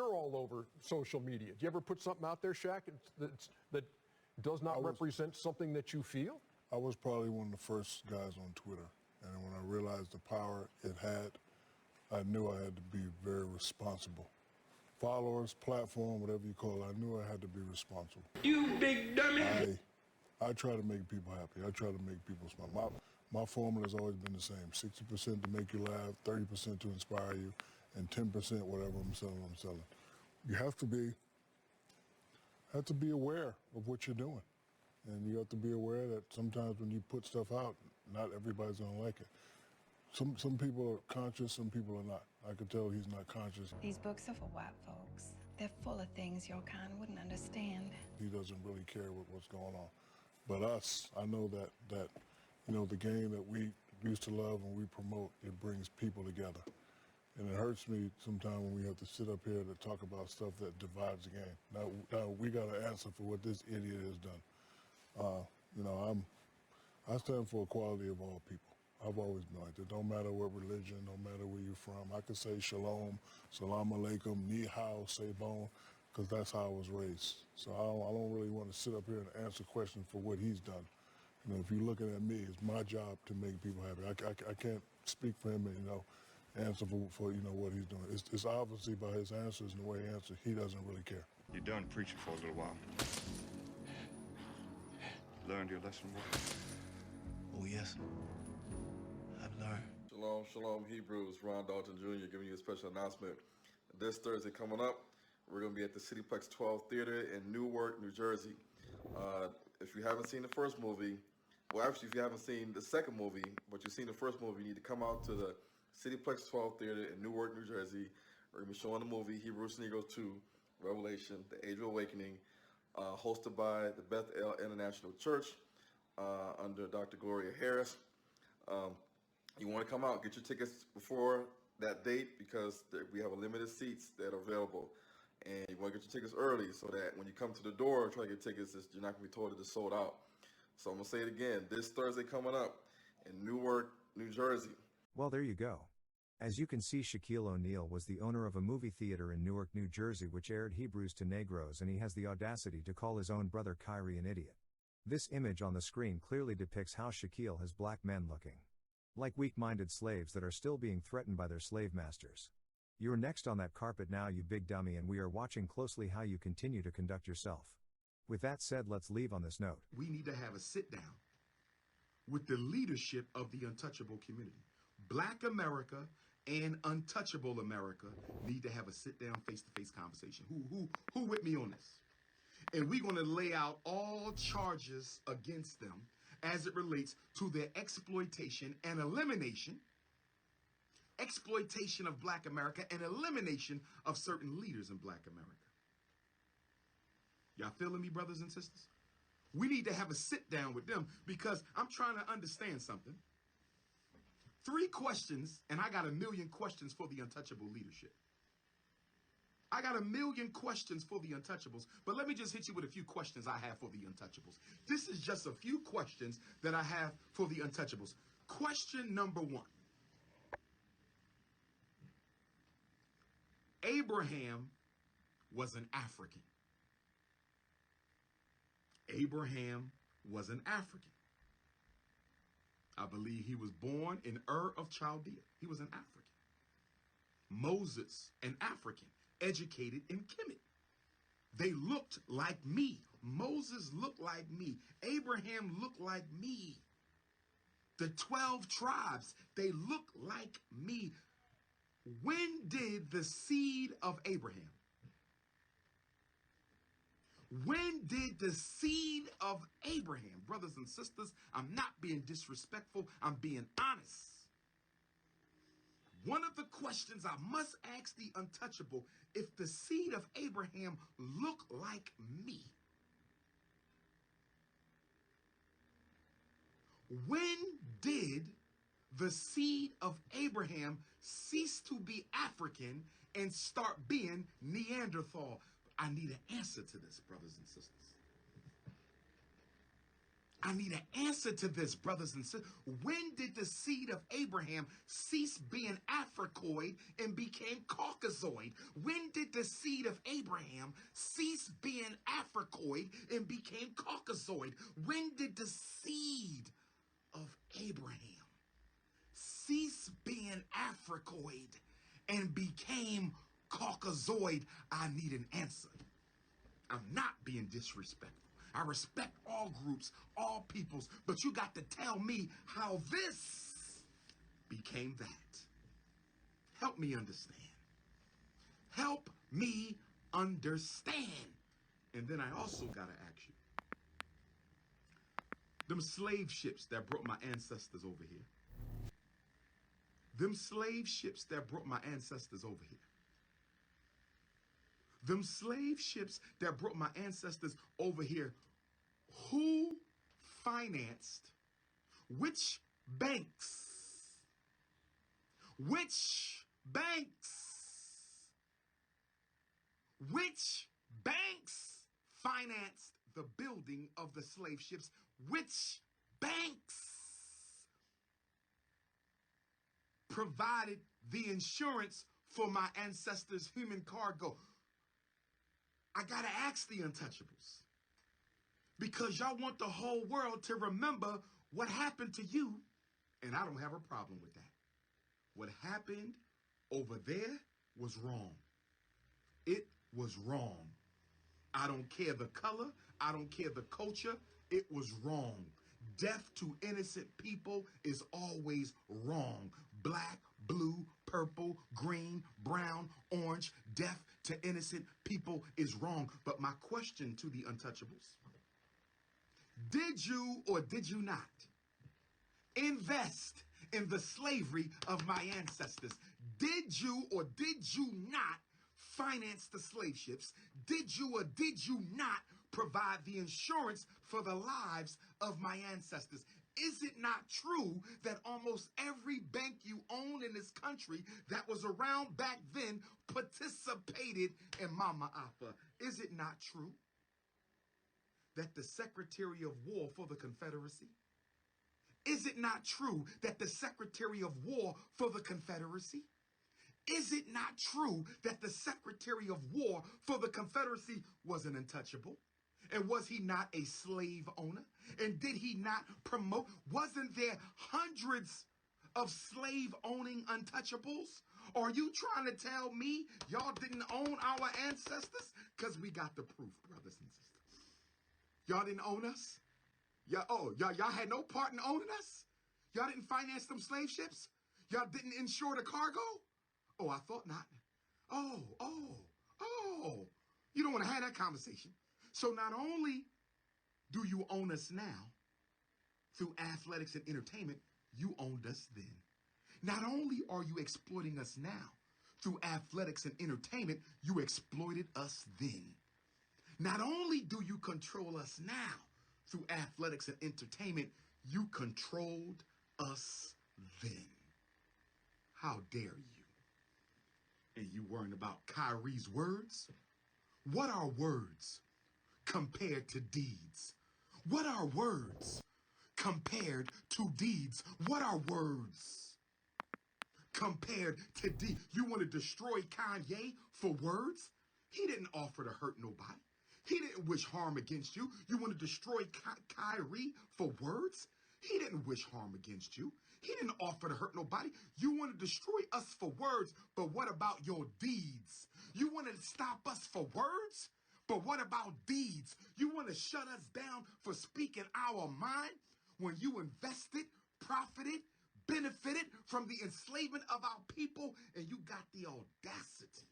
you're all over social media. Do you ever put something out there, Shaq, that does not represent something that you feel? I was probably one of the first guys on Twitter. And when I realized the power it had, I knew I had to be very responsible. Followers, platform, whatever you call it, I knew I had to be responsible. You big dummy! I try to make people happy. I try to make people smile. My formula has always been the same. 60% to make you laugh, 30% to inspire you, and 10% whatever I'm selling. You have to be aware of what you're doing. And you have to be aware that sometimes when you put stuff out, not everybody's gonna like it. Some people are conscious, some people are not. I can tell he's not conscious. These books are for white folks. They're full of things your kind wouldn't understand. He doesn't really care what's going on. But us, I know that you know, the game that we used to love and we promote, it brings people together. And it hurts me sometimes when we have to sit up here to talk about stuff that divides the game. Now we got to answer for what this idiot has done. You know, I stand for equality of all people. I've always been like that. Don't matter what religion, no matter where you're from. I could say shalom, salam alaikum, ni hao, sebon, because that's how I was raised. So I don't really want to sit up here and answer questions for what he's done. You know, if you're looking at me, it's my job to make people happy. I can't speak for him and, you know, answer for you know, what he's doing. It's obviously by his answers and the way he answers, he doesn't really care. You're done preaching for a little while. Learned your lesson well? Oh, yes. I've learned. Shalom, shalom, Hebrews. Ron Dalton Jr. giving you a special announcement. This Thursday coming up, we're going to be at the Cityplex 12 Theater in Newark, New Jersey. If you haven't seen the first movie, well, actually, if you haven't seen the second movie, but you've seen the first movie, you need to come out to the Cityplex 12 Theater in Newark, New Jersey. We're going to be showing the movie Hebrews and Negros 2, Revelation, The Age of Awakening, hosted by the Bethel International Church under Dr. Gloria Harris. You want to come out, get your tickets before that date because we have a limited seats that are available. And you want to get your tickets early so that when you come to the door try to get tickets, you're not going to be told that it's sold out. So I'm going to say it again, this Thursday coming up in Newark, New Jersey. Well, there you go. As you can see, Shaquille O'Neil was the owner of a movie theater in Newark, New Jersey which aired Hebrews to Negros, and he has the audacity to call his own brother Kyrie an idiot. This image on the screen clearly depicts how Shaquille has black men looking like weak-minded slaves that are still being threatened by their slave masters. You're next on that carpet now, you big dummy, and we are watching closely how you continue to conduct yourself. With that said, let's leave on this note. We need to have a sit-down with the leadership of the untouchable community. Black America and untouchable America need to have a sit-down, face-to-face conversation. Who with me on this? And we're going to lay out all charges against them as it relates to their exploitation and elimination of Black America and elimination of certain leaders in Black America. Y'all feeling me, brothers and sisters? We need to have a sit down with them because I'm trying to understand something. 3 questions, and I got 1 million questions for the untouchable leadership. I got 1 million questions for the untouchables, but let me just hit you with a few questions I have for the untouchables. This is just a few questions that I have for the untouchables. Question number 1. Abraham was an African. Abraham was an African. I believe he was born in Ur of Chaldea. He was an African. Moses, an African, educated in Kemet. They looked like me. Moses looked like me. Abraham looked like me. The 12 tribes, they look like me. When did the seed of Abraham? When did the seed of Abraham, brothers and sisters, I'm not being disrespectful, I'm being honest. One of the questions I must ask the untouchable, if the seed of Abraham look like me, when did the seed of Abraham cease to be African and start being Neanderthal? I need an answer to this, brothers and sisters. I need an answer to this, brothers and sisters. When did the seed of Abraham cease being Africoid and became Caucasoid? When did the seed of Abraham cease being Africoid and became Caucasoid? When did the seed of Abraham cease being Africoid and became Caucasoid? I need an answer. I'm not being disrespectful. I respect all groups, all peoples, but you got to tell me how this became that. Help me understand. Help me understand. And then I also got to ask you, them slave ships that brought my ancestors over here, them slave ships that brought my ancestors over here, them slave ships that brought my ancestors over here, who financed which banks? Which banks? Which banks financed the building of the slave ships? Which banks provided the insurance for my ancestors' human cargo? I gotta ask the untouchables, because y'all want the whole world to remember what happened to you, and I don't have a problem with that. What happened over there was wrong. It was wrong. I don't care the color. I don't care the culture. It was wrong. Death to innocent people is always wrong. Black, blue, purple, green, brown, orange, death to innocent people is wrong. But my question to the untouchables, did you or did you not invest in the slavery of my ancestors? Did you or did you not finance the slave ships? Did you or did you not provide the insurance for the lives of my ancestors? Is it not true that almost every bank you own in this country that was around back then participated in Mama Apa? Is it not true that the Secretary of War for the Confederacy, is it not true that the Secretary of War for the Confederacy, is it not true that the Secretary of War for the Confederacy was an untouchable? And was he not a slave owner? And did he not promote? Wasn't there hundreds of slave owning untouchables? Or are you trying to tell me y'all didn't own our ancestors? Because we got the proof, brothers and sisters. Y'all didn't own us? Y'all had no part in owning us? Y'all didn't finance them slave ships? Y'all didn't insure the cargo? Oh, I thought not. Oh. You don't want to have that conversation. So not only do you own us now through athletics and entertainment, you owned us then. Not only are you exploiting us now through athletics and entertainment, you exploited us then. Not only do you control us now through athletics and entertainment, you controlled us then. How dare you? And you worrying about Kyrie's words? What are words compared to deeds? What are words compared to deeds? What are words compared to deeds? You want to destroy Kanye for words? He didn't offer to hurt nobody. He didn't wish harm against you. You want to destroy Kyrie for words? He didn't wish harm against you. He didn't offer to hurt nobody. You want to destroy us for words, but what about your deeds? You want to stop us for words, but what about deeds? You want to shut us down for speaking our mind when you invested, profited, benefited from the enslavement of our people, and you got the audacity